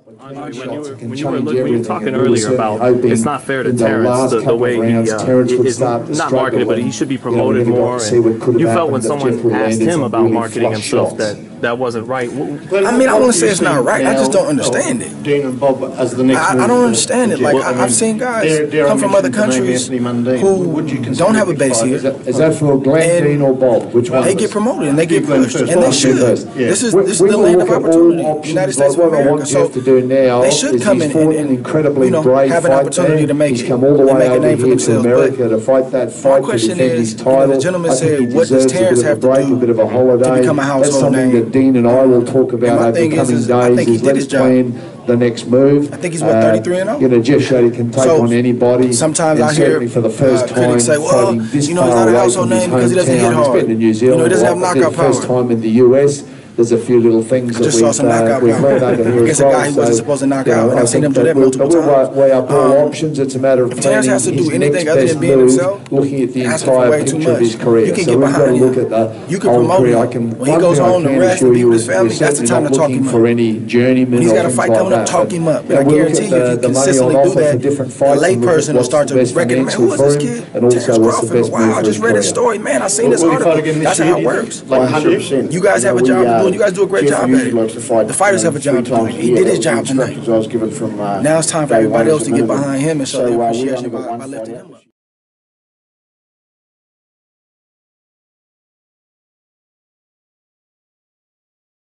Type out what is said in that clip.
When you were talking earlier about it's not fair to Terence the way he is not marketed, but he should be promoted more. And you felt when someone asked him about marketing himself that wasn't right. I mean, I won't say it's not right. I just don't understand it. Dean and Bob as the next. I don't understand it. Like I've seen guys come from other countries who don't have a base here. Is that for Glenn, Dean, or Bob? Which one? They get promoted and they get pushed, and they should. This is the land of opportunity, United States of America. So they should come in and have an opportunity to make it and make a name for themselves. But my question is, the gentleman said, what does Terence have to do to become a household name? Dean and I will talk about over the coming days. I think he did his job. The next move. I think he's what, 33-0. You know, Jeff Shady can take on anybody. Sometimes I hear for the first time critics say, "Well, he's not a household name because he doesn't hit hard. He's been in New Zealand. He doesn't have knockout power." First time in the US. There's a few little things that we've heard over here against a guy who wasn't supposed to knock out. And I've seen him do that multiple times. We'll weigh up all options. It's a matter of Terence has to do anything other than being himself. Looking at the entire picture of his career. You can get behind him. You can promote him. When he goes home to rest and be with his family, that's the time to talk him up. For any journeyman, he's got a fight coming up. Talk him up. And I guarantee you, if you consistently do that, the lay person will start to recognize, man, who is this kid? Terence Crawford. Wow, I just read his story, man. I seen this article. That's how it works. You guys have a job to do, and you guys do a great job at it. The fighters have a job to do. He did his job tonight. Now it's time for everybody else to get behind him and show their appreciation by lifting him up.